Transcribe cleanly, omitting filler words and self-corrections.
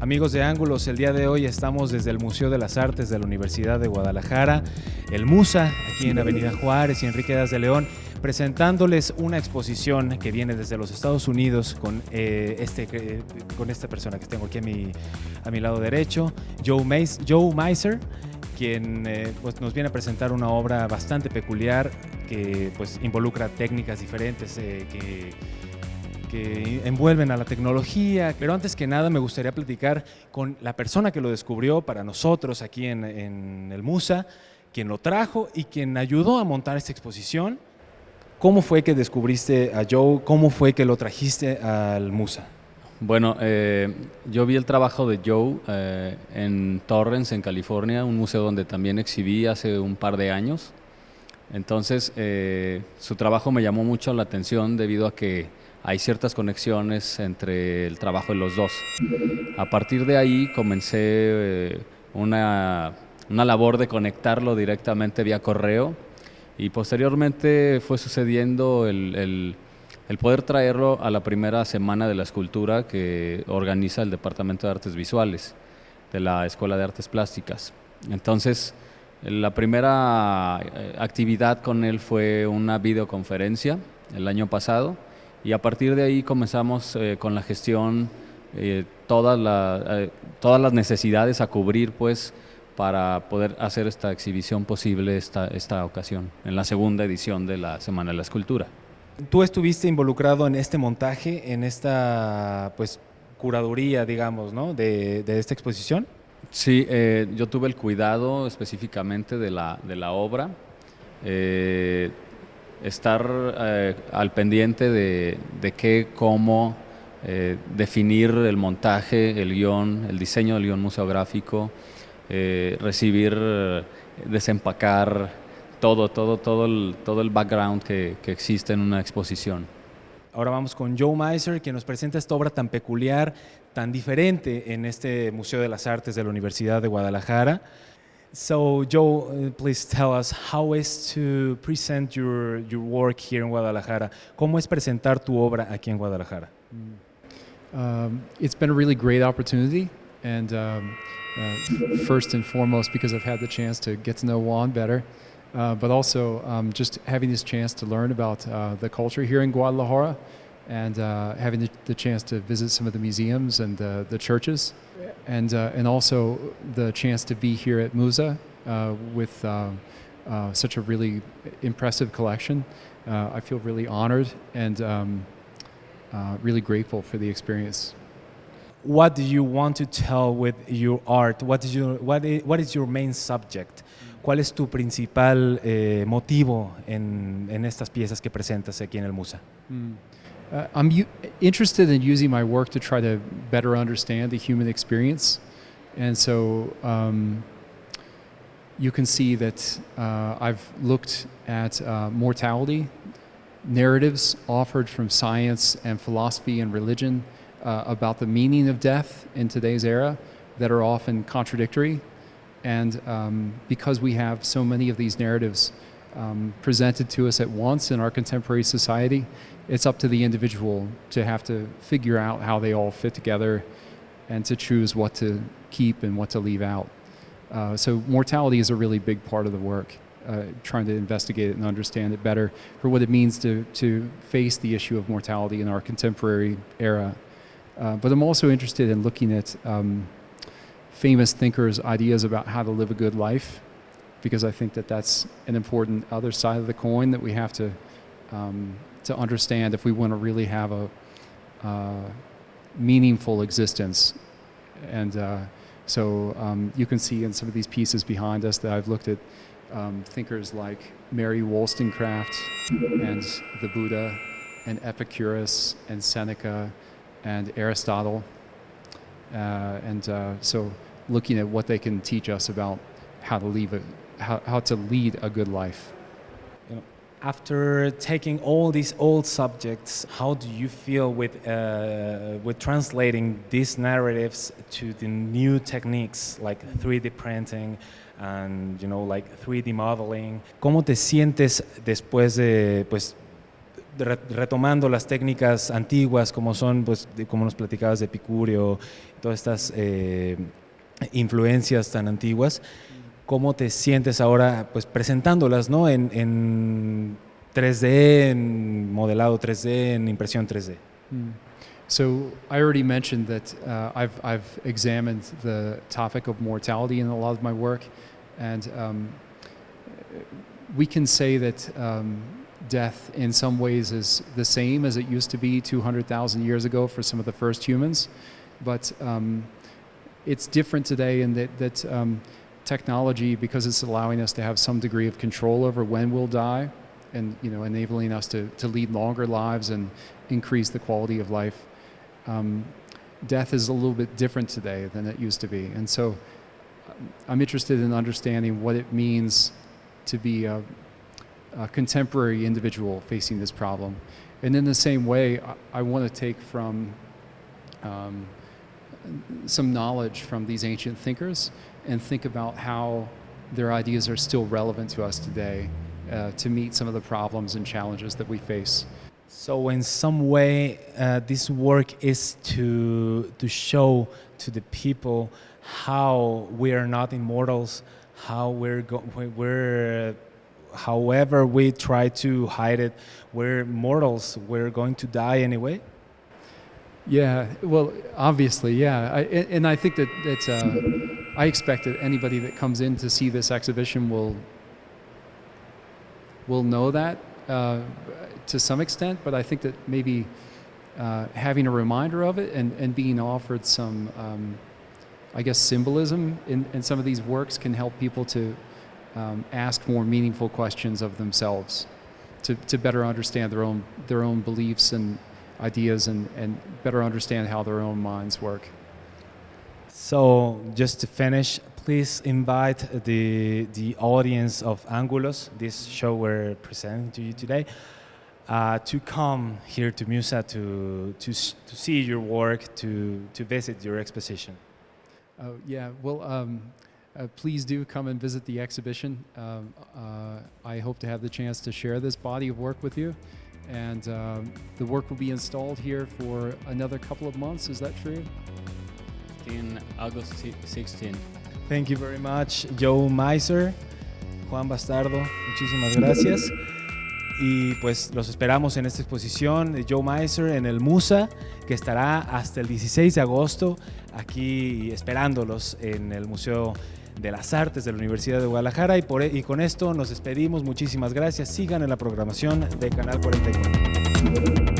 Amigos de Ángulos, el día de hoy estamos desde el Museo de las Artes de la Universidad de Guadalajara, el MUSA, aquí en Avenida Juárez y Enrique Das de León, presentándoles una exposición que viene desde los Estados Unidos con esta persona que tengo aquí a mi lado derecho, Joe Meiser, quien pues nos viene a presentar una obra bastante peculiar que pues involucra técnicas diferentes que envuelven a la tecnología. Pero antes que nada me gustaría platicar con la persona que lo descubrió para nosotros aquí en el MUSA, quien lo trajo y quien ayudó a montar esta exposición. ¿Cómo fue que descubriste a Joe? ¿Cómo fue que lo trajiste al MUSA? Bueno, yo vi el trabajo de Joe en Torrance, en California, un museo donde también exhibí hace un par de años. Entonces, su trabajo me llamó mucho la atención debido a que hay ciertas conexiones entre el trabajo de los dos. A partir de ahí comencé una labor de conectarlo directamente vía correo y posteriormente fue sucediendo el poder traerlo a la primera semana de la escultura que organiza el Departamento de Artes Visuales de la Escuela de Artes Plásticas. Entonces, la primera actividad con él fue una videoconferencia el año pasado y a partir de ahí comenzamos con la gestión, todas las necesidades a cubrir pues, para poder hacer esta exhibición posible esta ocasión, en la segunda edición de la Semana de la Escultura. ¿Tú estuviste involucrado en este montaje, en esta pues, curaduría, digamos, ¿no? de esta exposición? Sí, yo tuve el cuidado específicamente de la obra, estar al pendiente de qué, cómo definir el montaje, el guión, el diseño del guión museográfico, recibir, desempacar todo el background que existe en una exposición. Ahora vamos con Joe Meiser, que nos presenta esta obra tan peculiar, tan diferente en este Museo de las Artes de la Universidad de Guadalajara. So, Joe, please tell us how is to present your work here in Guadalajara. ¿Cómo es presentar tu obra aquí en Guadalajara? It's been a really great opportunity, and first and foremost because I've had the chance to get to know Juan better, but also just having this chance to learn about the culture here in Guadalajara, and having the chance to visit some of the museums and the churches, and also the chance to be here at MUSA with such a really impressive collection. I feel really honored and really grateful for the experience. What do you want to tell with your art? What is your main subject? ¿Cuál es tu principal motivo en estas piezas que presentas aquí en el MUSA? I'm interested in using my work to try to better understand the human experience. And so you can see that I've looked at mortality, narratives offered from science and philosophy and religion about the meaning of death in today's era that are often contradictory. And because we have so many of these narratives presented to us at once in our contemporary society, it's up to the individual to have to figure out how they all fit together and to choose what to keep and what to leave out. So mortality is a really big part of the work, trying to investigate it and understand it better for what it means to face the issue of mortality in our contemporary era. But I'm also interested in looking at famous thinkers' ideas about how to live a good life, because I think that that's an important other side of the coin that we have to understand if we want to really have a meaningful existence. And so you can see in some of these pieces behind us that I've looked at thinkers like Mary Wollstonecraft and the Buddha and Epicurus and Seneca and Aristotle. So looking at what they can teach us about how to lead a good life. After taking all these old subjects, how do you feel with translating these narratives to the new techniques like 3D printing and like 3D modeling? ¿Cómo te sientes después de retomando las técnicas antiguas como son, pues, como nos platicabas de Epicurio, todas estas influencias tan antiguas, ¿cómo te sientes ahora, pues, presentándolas, ¿no? en 3D, en modelado 3D, en impresión 3D? So I already mentioned that I've examined the topic of mortality in a lot of my work, and we can say that death in some ways is the same as it used to be 200,000 years ago for some of the first humans, but it's different today in that technology, because it's allowing us to have some degree of control over when we'll die, and enabling us to lead longer lives and increase the quality of life. Death is a little bit different today than it used to be, and so I'm interested in understanding what it means to be a contemporary individual facing this problem. And in the same way, I want to take from some knowledge from these ancient thinkers and think about how their ideas are still relevant to us today to meet some of the problems and challenges that we face. So in some way, this work is to show to the people how we are not immortals, how we're however we try to hide it, we're mortals, we're going to die anyway. Yeah, well, obviously, yeah. And I think that I expect that anybody that comes in to see this exhibition will know that to some extent, but I think that maybe having a reminder of it and being offered some, I guess, symbolism in some of these works can help people to ask more meaningful questions of themselves, to better understand their own beliefs and ideas and better understand how their own minds work. So just to finish, please invite the audience of Ángulos, this show we're presenting to you today, to come here to MUSA to see your work, to visit your exposition. Yeah, well, please do come and visit the exhibition. I hope to have the chance to share this body of work with you. And the work will be installed here for another couple of months. Is that true? In August 16. Thank you very much, Joe Meiser, Juan Bastardo, muchísimas gracias. Y pues los esperamos en esta exposición de Joe Meiser en el MUSA, que estará hasta el 16 de agosto aquí esperándolos en el Museo de las Artes de la Universidad de Guadalajara. Y con esto nos despedimos. Muchísimas gracias. Sigan en la programación de Canal 44.